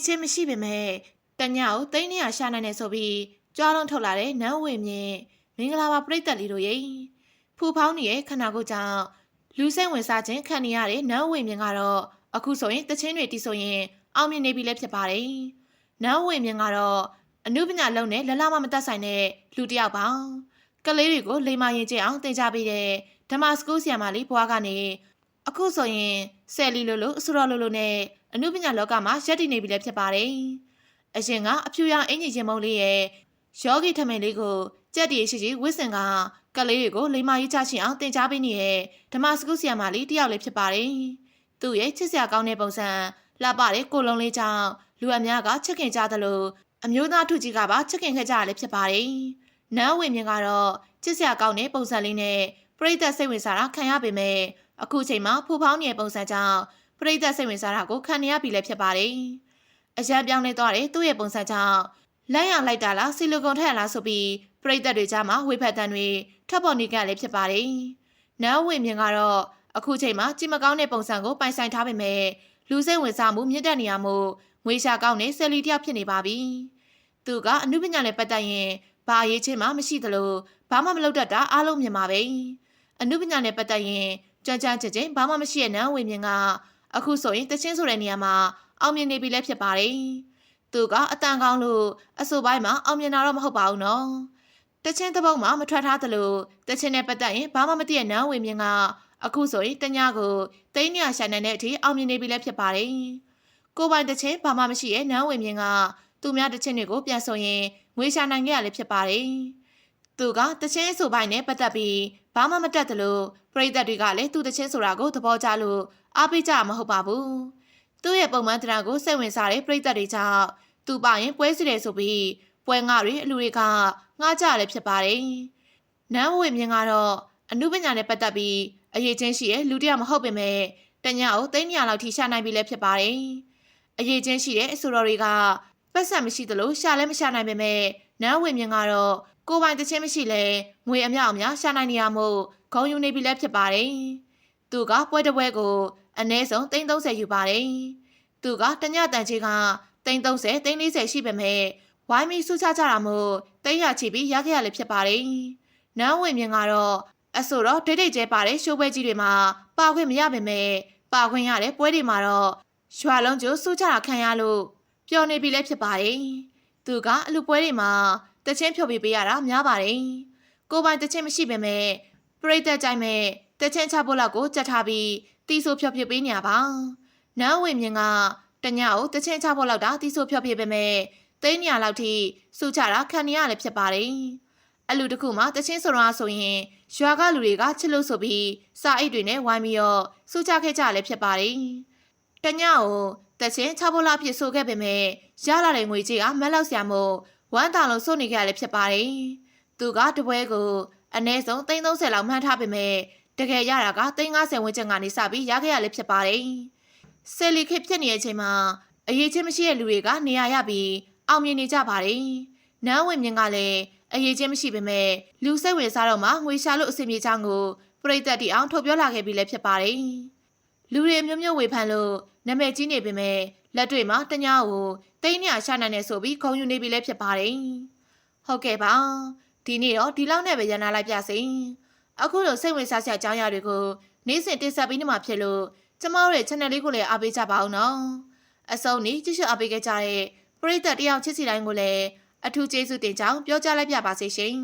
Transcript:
ချင်းမရှိပေမဲ့တညကိုသိန်း200ရှာနိုင်နေဆိုပြီးကြွားလုံးထုတ်လာတဲ့နန်းဝေမြင့်မင်္ဂလာပါပရိသတ်လေးတို့ရေဖူဖောင်းနေရဲ့ခန္ဓာကိုယ်ကြောင့်လူစိတ်ဝင်စားခြင်းခံနေရတဲ့နန်းဝေမြင့်ကတော့အခုဆိုရင်တချင်းတွေတီးဆိုရင်အောင်မြင်နေပြီလည်းဖြစ်ပါတယ်နန်းဝေမြင့်ကတော့အနုပညာလုံးနဲ့လလမမတက်ဆိုင်တဲ့လူတစ်ယောက်ပါကလေးတွေကိုလိမ္မာရင်ကျအောင်သင်ကြားပေးတဲ့ဓမ္မစကူးဆရာမလေးဘွားကနေအခုဆိုရင်ဆယ်လီလိုအစရောလိုနဲ့အနုပညာလောကမှာရပ်တည်နေပြီလည်းဖြစ်ပါတယ်အရင်ကအဖြူရောင်အင်ဂျီချင်းမုံလေးရဲ့ယောဂီထမင်းလေးကိုကြက်တီရှိရှိဝစ်စင်ကလေးတွေကိုလိမ္မာရေးချရှင်အောင်သင်ကြားပေးနေတဲ့ဓမ္မစကူးဆရာမလေးတယောက်လည်းဖြစ်ပါတယ်သူ့ရဲ့ချစ်စရာကောင်းတဲ့ပုံစံလှပတဲ့ကိုလုံးလေးကြောင့်လူအများကချစ်ခင်ကြသလိုအမျိုးသားထုကြီးကပါချစ်ခင်ခဲ့ကြရလည်းဖြစ်ပါတယ်နန်းဝေမြင့်ကတော့ချစ်စရာကောင်းတဲ့ပုံစံလေးနဲ့ပရိသတ်စိတ်ဝင်စားတာခံရပေမဲ့အခုချိန်မှာဖူဖောင်းနေတဲ့ပုံစံကြောင့်ပရိသတ်စိတ်ဝင်စားတာကိုခံနေရပြီလည်းဖြစ်ပါတယ်အရန်ပြောင်းလဲသွားတဲ့သူ့ရဲ့ပုံစံကြောင့်လက်ရလိုက်တာလားဆီလီကွန်ထက်ရလားဆိုပြီးပရိသတ်တွေကြားမှာဝေဖန်တန်တွေထပ်ပေါ်နေကြလည်းဖြစ်ပါတယ်နန်းဝေမြင့်ကတော့အခုချိန်မှာကြည်မကောင်းတဲ့ပုံစံကိုပိုင်ဆိုင်ထားပေမဲ့လူစိတ်ဝင်စားမှုမြင့်တက်နေရမှုငွေရှာကောင်းတဲ့ဆယ်လီတယောက်ဖြစ်နေပါပြီသူကအနုပညာနဲ့ပတ်သက်ရင်ဘာရေးချင်းမှမရှိသလိုဘာမှမလုပ်တတ်တာအားလုံးမြင်ပါပဲအနုပညာနဲ့ပတ်သက်ရင်ကြမ်းကြမ်းကြင်ဘာမှမရှိတဲ့နန်းဝေမြင့်ကအခုဆိုရင်တချင်းဆိုတဲ့နေရာမှာအောင်မြင်နေပြီလည်းဖြစ်ပါတယ်သူကအတန်ကောင်းလို့အဆိုပိုင်းမှာအောင်မြင်တာတော့မဟုတ်ပါဘူးနော်တချင်းတစ်ပုတ်မှမထွက်ထားသလိုတချင်းနဲ့ပတ်သက်ရင်ဘာမှမသိတဲ့နန်းဝေမြင့်ကအခုဆိုရင်တညကိုသိန်း200ရှာနိုင်တဲ့အထိအောင်မြင်နေပြီလည်းဖြစ်ပါတယ်ကိုပိုင်တချင်းဘာမှမရှိရဲ့နန်းဝေမြင့်ကသူများတချင်းတွေကိုပြန်ဆိုရင်ငွေရှာနိုင်ခဲ့ရလည်းဖြစ်ပါတယ်သူကတချင်းဆိုပိုင်းနဲ့ပတ်သက်ပြီးဘာမှမတတ်သလိုပရိသတ်တွေကလည်းသူတချင်းဆိုတာကိုသဘောကျလို့အားပေးကြမှာမဟုတ်ပါဘူးသူ့ရဲ့ပုံမှန်တရားကိုစိတ်ဝင်စားတဲ့ပရိသတ်တွေကြောင့်သူပါရင်ပွဲစီတယ်ဆိုပြီးပွဲငါတွေအလူတွေကငှားကြလည်းဖြစ်ပါတယ်နန်းဝေမြင့်ကတော့အနုပညာနဲ့ပတ်သက်ပြီးအရေးချင်းရှိရဲ့လူတစ်ယောက်မဟုတ်ပေမဲ့တညကိုသိန်း200လောက်ထိရှာနိုင်ပြီလည်းဖြစ်ပါတယ်အရေးချင်းရှိတဲ့အဆိုတော်တွေကပတ်စံမရှိသလိုရှာလည်းမရှာနိုင်ပေမဲ့နန်းဝေမြင့်ကတော့ကိုပိုင်တချင်းမရှိလဲငွေအမြောက်အများရှာနိုင်နေရမို့ဂုံယူနေပြီလည်းဖြစ်ပါတယ်သူကပွဲတစ်ပွဲကိုအနည်းဆုံး30ယူပါတယ်သူကတညတန်ချေက30 40ရှိပေမဲ့ဝိုင်းမီစုချကြတာမို့300ချီပြီးရခဲ့ရလည်းဖြစ်ပါတယ်နန်းဝေမြင့်ကတော့အဆိုတော့ဒိတ်ဒိတ်ကျဲပါတဲ့ရှိုးပွဲကြီးတွေမှာပါခွင့်မရပေမဲ့ပါခွင့်ရတဲ့ပွဲတွေမှာတော့ရွာလုံးကျိုးစုချတာခံရလို့ပျော်နေပြီလည်းဖြစ်ပါတယ်သူကအလူပွဲတွေမှာတချင်းဖြုတ်ပေးရတာများပါတယ်ကိုပိုင်တချင်းမရှိပေမဲ့ပရိသတ်ကြိုက်မဲ့တချင်းချဖို့လောက်ကိုကြက်ထားပြီးတီးဆိုဖြုတ်ပေးနေရပါနန်းဝေမြင့်ကတညကိုတချင်းချဖို့လောက်တာတီးဆိုဖြုတ်ပေမဲ့သိန်း200လောက်ထိစုချတာခံရလည်းဖြစ်ပါတယ်အလူတစ်ခုမှတချင်းဆိုတော့ဆိုရင်ရွာကလူတွေကချစ်လို့ဆိုပြီးစာအိတ်တွေနဲ့ဝိုင်းပြီးတော့စုချခဲ့ကြလည်းဖြစ်ပါတယ်တညကိုတချင်းချဖို့လောက်ဖြစ်ဆိုခဲ့ပေမဲ့ရလာတဲ့ငွေကြီးကမက်လောက်ဆရာမို့ဝမ်းတာလုံးစုနေကြလည်းဖြစ်ပါတယ်သူကတပွဲကိုအနည်းဆုံး30လောက်မှန်းထားပေမဲ့တကယ်ရတာက50ဝန်းကျင်ကနေစပြီးရခဲ့ရလည်းဖြစ်ပါတယ်ဆယ်လီခေတ်ဖြစ်နေတဲ့အချိန်မှာအရေးချင်းမရှိတဲ့လူတွေကနေရာရပြီးအောင်မြင်နေကြပါတယ်နန်းဝေမြင့်ကလည်းအရေးချင်းမရှိပေမဲ့လူစိတ်ဝင်စားတော့မှငွေရှာလို့အဆင်ပြေချောင်းကိုပရိသတ်တီအောင်ထုတ်ပြောလာခဲ့ပြီးလည်းဖြစ်ပါတယ်လူတွေမျိုးမျိုးဝေဖန်လို့နာမည်ကြီးနေပေမဲ့လက်တွေ့မှာတညကိုသိန်း200ရှာနိုင်နေဆိုပြီးခုံယူနေပြီလည်းဖြစ်ပါတယ်ဟုတ်ကဲ့ပါဒီနေ့တော့ဒီလောက်နဲ့ပဲရန်နာလိုက်ပြစေအခုလိုစိတ်ဝင်စားစရာအကြောင်းအရာတွေကိုနေ့စဉ်တင်ဆက်ပေးနေမှာဖြစ်လို့ကျမတို့ရဲ့ channel လေးကိုလည်းအားပေးကြပါအောင်နော်အဆုံးนี้ကြည့်ရှုအားပေးခဲ့ကြတဲ့ပရိသတ်တယောက်ချစ်စီတိုင်းကိုလည်းအထူးကျေးဇူးတင်ကြောင်းပြောကြားလိုက်ပြပါစေရှင်